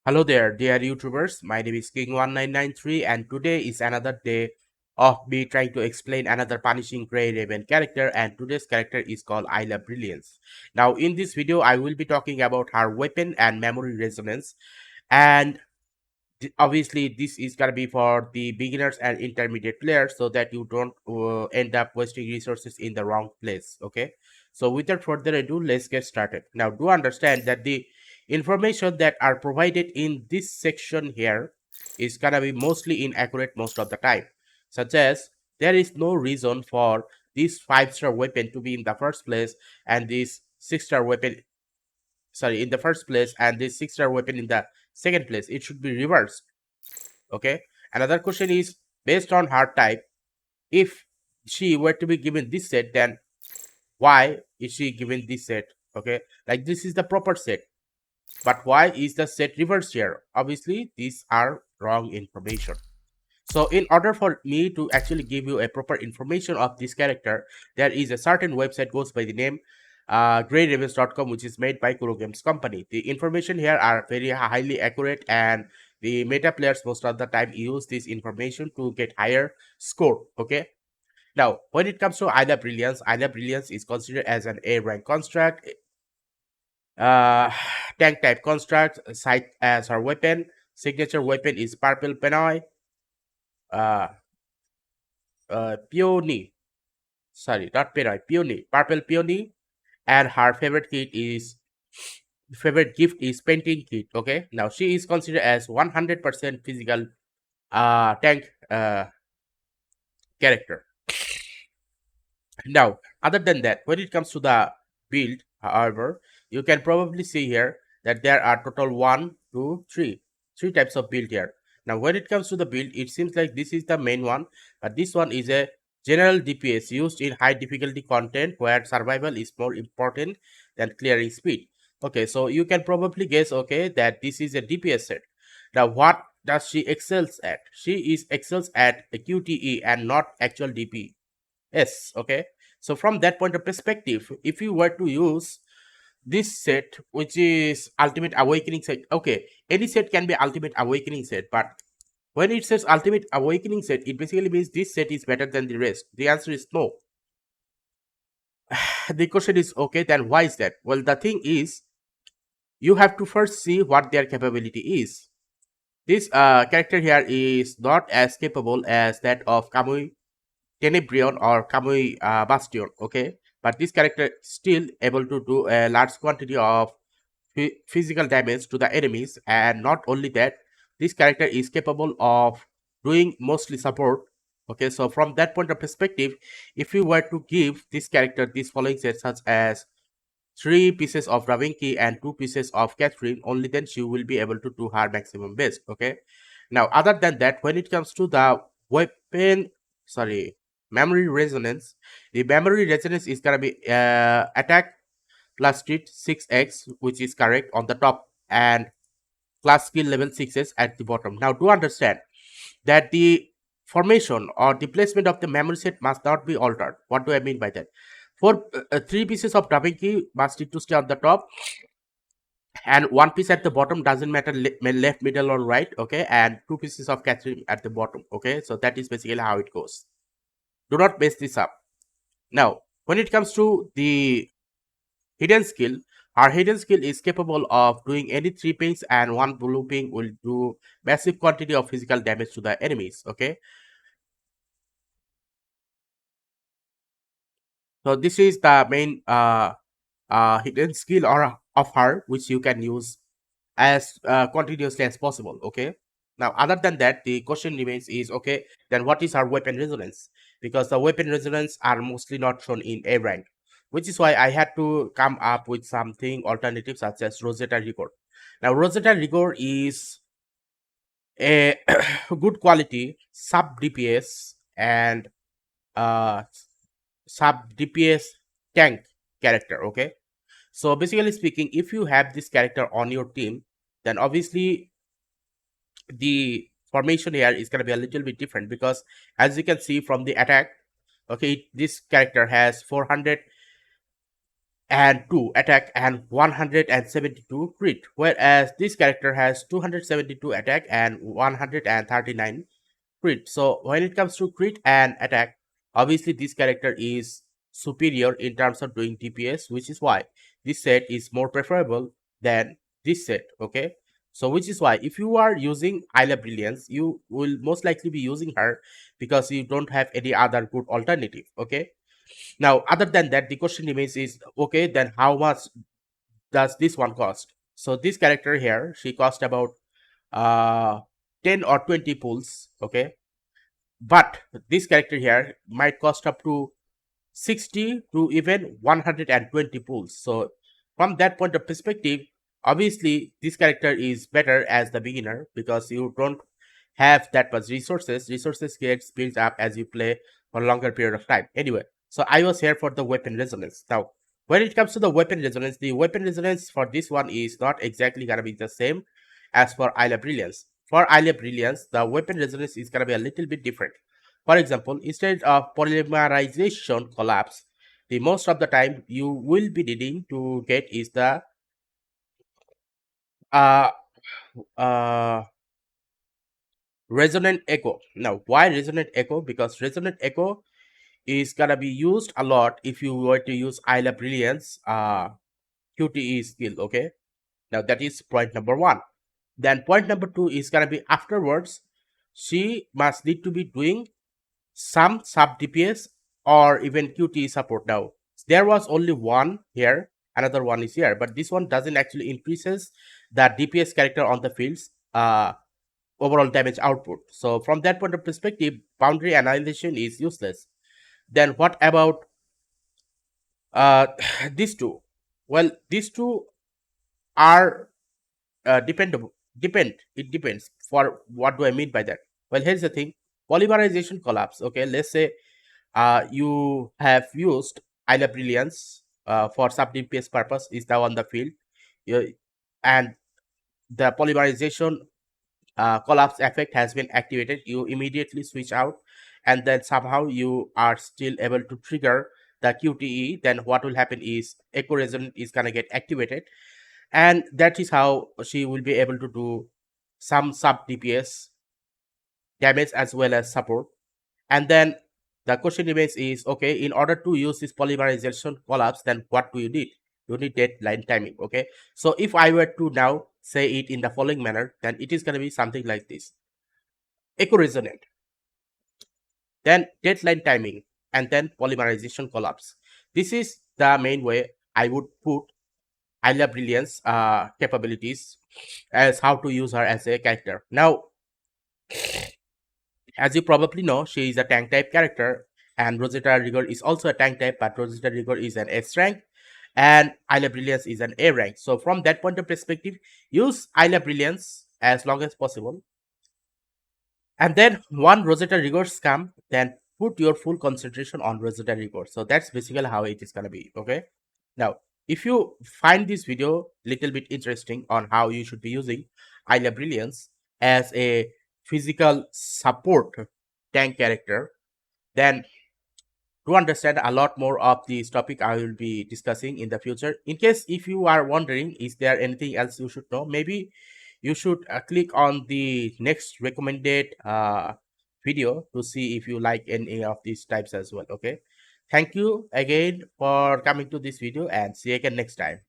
Hello there, dear YouTubers. My name is King1993, and today is another day of me trying to explain another punishing Grey Raven character. And today's character is called Ayla Brilliance. Now, in this video, I will be talking about her weapon and memory resonance. And obviously, this is gonna be for the beginners and intermediate players, so that you don't end up wasting resources in the wrong place. Okay, so without further ado, let's get started. Now, do understand that the information that are provided in this section here is gonna be mostly inaccurate most of the time, such as there is no reason for this 5-star weapon to be in the first place and this 6-star weapon, sorry, in the first place, and this 6-star weapon in the second place. It should be reversed. Okay, another question is, based on her type, if she were to be given this set, then why is she given this set? Okay, like this is the proper set, but why is the set reversed here? Obviously these are wrong information. So in order for me to actually give you a proper information of this character, there is a certain website goes by the name greyravens.com, which is made by Kuro Games Company. The information here are very highly accurate, and the meta players most of the time use this information to get higher score. Okay. Now, when it comes to Ayla Brilliance is considered as an A rank construct, uh, tank type construct, site as her weapon. Signature weapon is Purple Penoy. Uh, Peony, sorry, not Penoy, Peony, Purple Peony, and her favorite gift is painting kit. Okay, now she is considered as 100% physical tank character. Now, other than that, when it comes to the build, however, you can probably see here that there are total one, two, three types of build here. Now, when it comes to the build, it seems like this is the main one, but this one is a general DPS used in high difficulty content where survival is more important than clearing speed. Okay, so you can probably guess, okay, that this is a DPS set. Now, what does she excels at? She is excels at a QTE and not actual DP. Yes, okay. So from that point of perspective, if you were to use this set, which is Ultimate Awakening set, okay, any set can be Ultimate Awakening set, but when it says Ultimate Awakening set, it basically means this set is better than the rest. The answer is no. The question is, okay, then why is that? Well, the thing is, you have to first see what their capability is. This character here is not as capable as that of Kamui Tenebrion or Kamui Bastion, okay? But this character still able to do a large quantity of physical damage to the enemies, and not only that, this character is capable of doing mostly support. Okay, so from that point of perspective, if you were to give this character this following set, such as 3 pieces of Ravinki and 2 pieces of Catherine, only then she will be able to do her maximum best. Okay, now other than that, when it comes to the weapon, sorry, memory resonance, the memory resonance is gonna be attack plus street 6x, which is correct on the top, and class skill level 6s at the bottom. Now do understand that the formation or the placement of the memory set must not be altered. What do I mean by that? For 3 pieces of Davinci must need to stay on the top, and 1 piece at the bottom, doesn't matter left, middle, or right. Okay, and 2 pieces of Catherine at the bottom. Okay, so that is basically how it goes. Do not mess this up. Now, when it comes to the hidden skill, our hidden skill is capable of doing any 3 pings, and 1 blue ping will do massive quantity of physical damage to the enemies. Okay, so this is the main hidden skill or of her, which you can use as continuously as possible. Okay, now other than that, the question remains is, okay, then what is our weapon resonance? Because the weapon resonance are mostly not shown in A rank, which is why I had to come up with something alternative, such as Rosetta Rigor. Now Rosetta Rigor is a good quality sub DPS and uh sub DPS tank character. Okay, so basically speaking, if you have this character on your team, then obviously the formation here is going to be a little bit different, because as you can see from the attack, okay, this character has 400 and 2 attack and 172 crit, whereas this character has 272 attack and 139 crit. So when it comes to crit and attack, obviously this character is superior in terms of doing DPS, which is why this set is more preferable than this set. Okay, so which is why if you are using Ayla Brilliance, you will most likely be using her because you don't have any other good alternative. Okay, now other than that, the question remains is, okay, then how much does this one cost? So this character here, she cost about uh 10 or 20 pulls. Okay, but this character here might cost up to 60 to even 120 pulls. So from that point of perspective, obviously this character is better as the beginner because you don't have that much resources. Resources gets built up as you play for a longer period of time. Anyway, so I was here for the weapon resonance. Now, when it comes to the weapon resonance for this one is not exactly gonna be the same as for Ayla Brilliance. For Ayla Brilliance, the weapon resonance is gonna be a little bit different. For example, instead of polymerization collapse, the most of the time you will be needing to get is the uh, uh, resonant echo. Now, why resonant echo? Because resonant echo is gonna be used a lot if you were to use Ayla Brilliance QTE skill. Okay, now that is point number one. Then point number two is gonna be afterwards. She must need to be doing some sub DPS or even QTE support. Now there was only one here, another one is here, but this one doesn't actually increases the DPS character on the fields overall damage output. So from that point of perspective, boundary annihilation is useless. Then what about uh these two? Well, these two are depend, it depends. For what do I mean by that? Well, here's the thing. Polymerization collapse. Okay, let's say you have used Ayla Brilliance for sub DPS purpose is now on the field. And the polymerization collapse effect has been activated. You immediately switch out, and then somehow you are still able to trigger the QTE. Then what will happen is Echo Resonant is gonna get activated, and that is how she will be able to do some sub DPS damage as well as support. And then the question remains is, okay, in order to use this polymerization collapse, then what do you need? You need deadline timing. Okay, so if I were to now say it in the following manner, then it is going to be something like this: echo resonant, then deadline timing, and then polymerization collapse. This is the main way I would put Ayla Brilliance capabilities as how to use her as a character. Now, as you probably know, she is a tank type character, and Rosetta Rigor is also a tank type, but Rosetta Rigor is an S rank, and Ayla Brilliance is an A rank. So, from that point of perspective, use Ayla Brilliance as long as possible. And then, one Rosetta Rigors come, then put your full concentration on Rosetta Rigor. So, that's basically how it is gonna be. Okay. Now, if you find this video little bit interesting on how you should be using Ayla Brilliance as a physical support tank character, then to understand a lot more of this topic I will be discussing in the future. In case if you are wondering, is there anything else you should know? Maybe you should click on the next recommended video to see if you like any of these types as well. Okay. Thank you again for coming to this video and see you again next time.